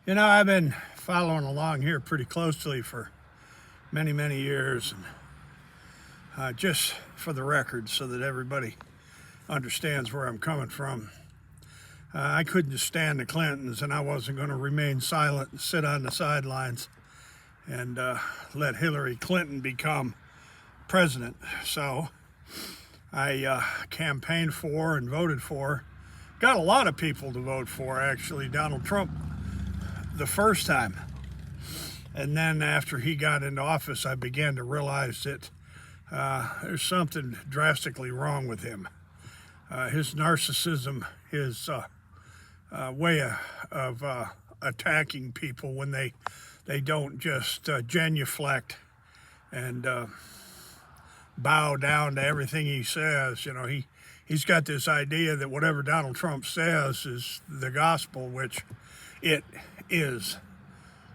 I've been following along here pretty closely for many, many years. And just for the record, so that everybody understands where I'm coming from, I couldn't stand the Clintons, and I wasn't going to remain silent and sit on the sidelines and let Hillary Clinton become president. So I campaigned for and voted for, got a lot of people to vote for, actually, Donald Trump the first time. And then after he got into office, I began to realize that there's something drastically wrong with him. His narcissism, his way of attacking people when they don't just genuflect and bow down to everything he says. He's got this idea that whatever Donald Trump says is the gospel, which it is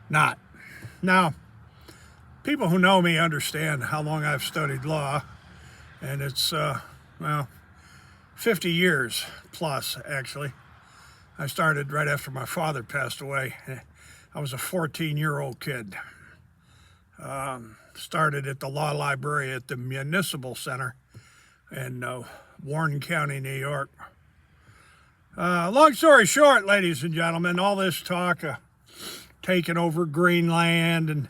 not. Now, people who know me understand how long I've studied law, and it's 50 years plus, actually. I started right after my father passed away. I was a 14-year-old kid. Started at the law library at the Municipal Center in Warren County, New York. Long story short, ladies and gentlemen, all this talk of taking over Greenland and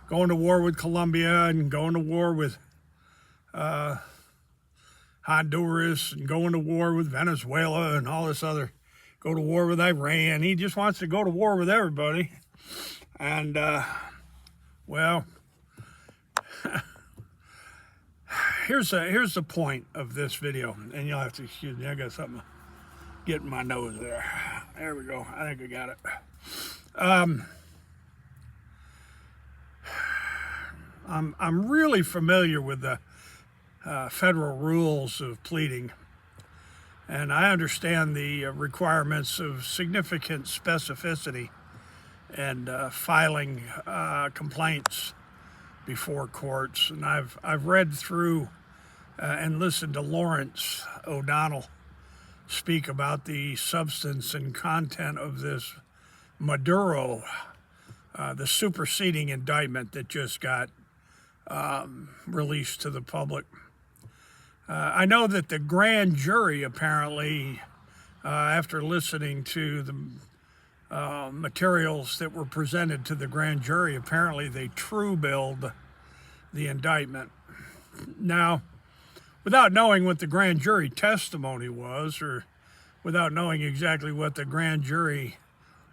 going to war with Colombia and going to war with Honduras and going to war with Venezuela and all this other, go to war with Iran. He just wants to go to war with everybody. And, here's the point of this video. And you'll have to excuse me, I got something getting my nose there. There we go. I think I got it. I'm really familiar with the federal rules of pleading, and I understand the requirements of significant specificity and filing complaints before courts. And I've read through and listened to Lawrence O'Donnell speak about the substance and content of this Maduro, the superseding indictment that just got released to the public. I know that the grand jury apparently, after listening to the materials that were presented to the grand jury, apparently they true-billed the indictment. Now, without knowing what the grand jury testimony was, or without knowing exactly what the grand jury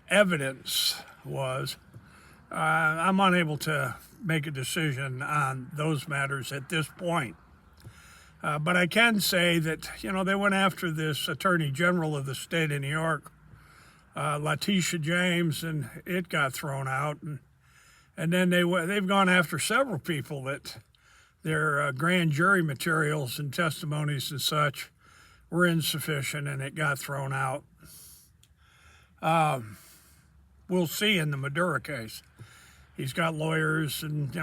evidence was, I'm unable to make a decision on those matters at this point. But I can say that, they went after this Attorney General of the state of New York, Letitia James, and it got thrown out. And then they've gone after several people that their grand jury materials and testimonies and such were insufficient, and it got thrown out. We'll see in the Maduro case. He's got lawyers, and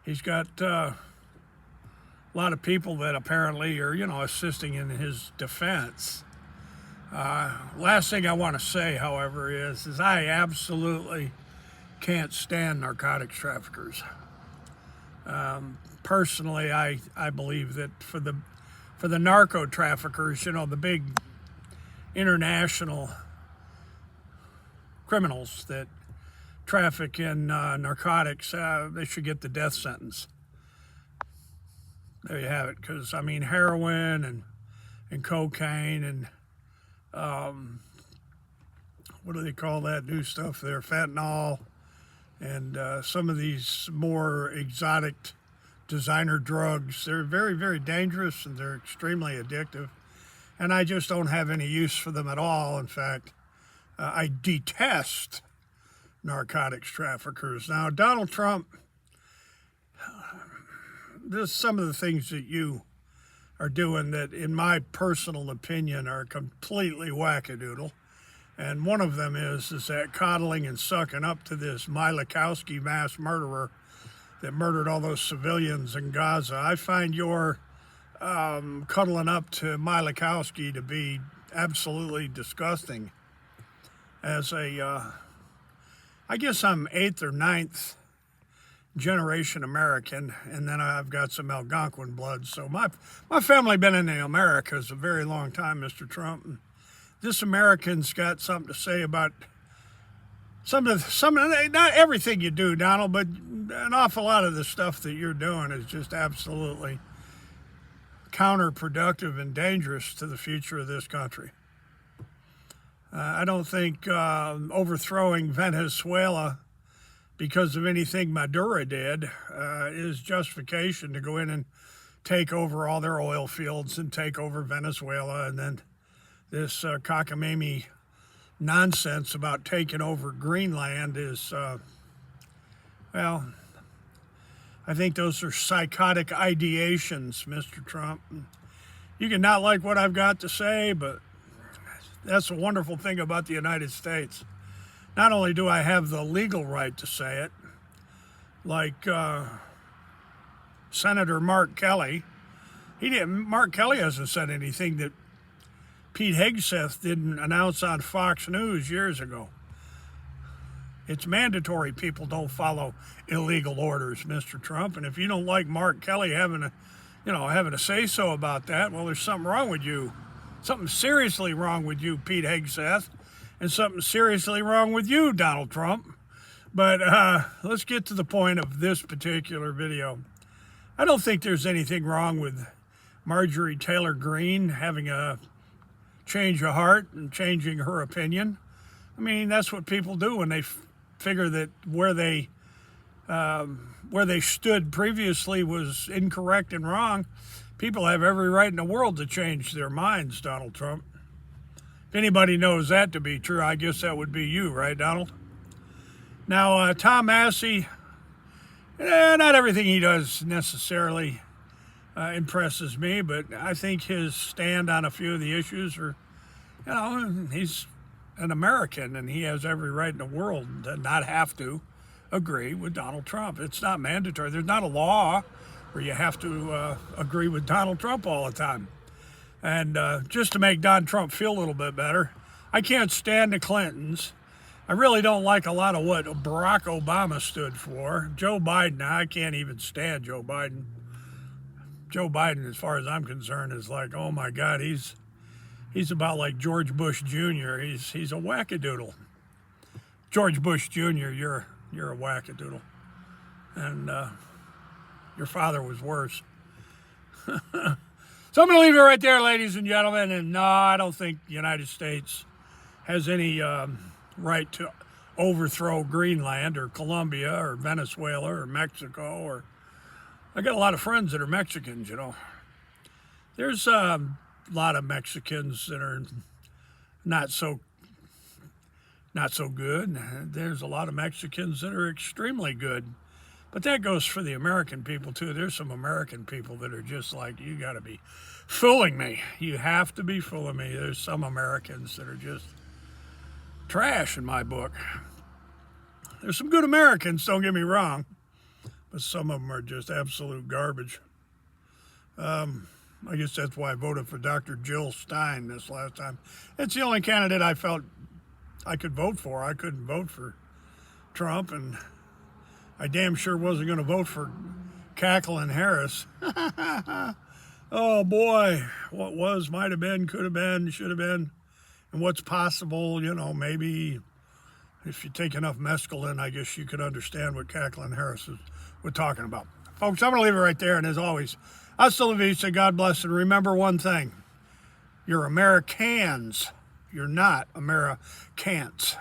he's got a lot of people that apparently are assisting in his defense. Last thing I want to say, however, is I absolutely can't stand narcotics traffickers. Personally, I believe that for the narco traffickers, the big international criminals that traffic in narcotics, they should get the death sentence. There you have it. Because heroin and cocaine and what do they call that new stuff there? Fentanyl, and some of these more exotic designer drugs. They're very, very dangerous, and they're extremely addictive. And I just don't have any use for them at all. In fact, I detest narcotics traffickers. Now, Donald Trump, there's some of the things that you are doing that, in my personal opinion, are completely wackadoodle. And one of them is that coddling and sucking up to this Milakowski mass murderer that murdered all those civilians in Gaza. I find your cuddling up to Milakowski to be absolutely disgusting. as I guess I'm 8th or 9th generation American, and then I've got some Algonquin blood. So my family been in the Americas a very long time, Mr. Trump. And this American's got something to say about some not everything you do, Donald, but an awful lot of the stuff that you're doing is just absolutely counterproductive and dangerous to the future of this country. I don't think overthrowing Venezuela because of anything Maduro did is justification to go in and take over all their oil fields and take over Venezuela, and then this cockamamie nonsense about taking over Greenland is, well, I think those are psychotic ideations, Mr. Trump. You can not like what I've got to say, but that's a wonderful thing about the United States. Not only do I have the legal right to say it, like Senator Mark Kelly, Mark Kelly hasn't said anything that Pete Hegseth didn't announce on Fox News years ago. It's mandatory people don't follow illegal orders, Mr. Trump. And if you don't like Mark Kelly having a say-so about that, well, there's something wrong with you. Something seriously wrong with you, Pete Hegseth, and something seriously wrong with you, Donald Trump. But let's get to the point of this particular video. I don't think there's anything wrong with Marjorie Taylor Greene having a change of heart and changing her opinion. I mean, that's what people do when they figure that where they stood previously was incorrect and wrong. People have every right in the world to change their minds, Donald Trump. If anybody knows that to be true, I guess that would be you, right, Donald? Now, Tom Massey, not everything he does necessarily impresses me, but I think his stand on a few of the issues are, he's an American and he has every right in the world to not have to agree with Donald Trump. It's not mandatory. There's not a law where you have to agree with Donald Trump all the time. And just to make Don Trump feel a little bit better, I can't stand the Clintons. I really don't like a lot of what Barack Obama stood for. Joe Biden, I can't even stand Joe Biden. Joe Biden, as far as I'm concerned, is like, oh my God, he's about like George Bush Jr. He's a wackadoodle. George Bush Jr., you're a wackadoodle. And your father was worse. So I'm going to leave it right there, ladies and gentlemen. And no, I don't think the United States has any right to overthrow Greenland or Colombia or Venezuela or Mexico. I got a lot of friends that are Mexicans, There's a lot of Mexicans that are not so good. There's a lot of Mexicans that are extremely good. But that goes for the American people, too. There's some American people that are just like, you got to be fooling me. You have to be fooling me. There's some Americans that are just trash in my book. There's some good Americans, don't get me wrong. But some of them are just absolute garbage. I guess that's why I voted for Dr. Jill Stein this last time. It's the only candidate I felt I could vote for. I couldn't vote for Trump, and I damn sure wasn't going to vote for Cackling Harris. Oh boy, what was, might have been, could have been, should have been, and what's possible, maybe if you take enough mescaline, I guess you could understand what Cackling Harris we're talking about. Folks, I'm going to leave it right there, and as always, hasta la vista, God bless, and remember one thing, you're Americans, you're not Americans.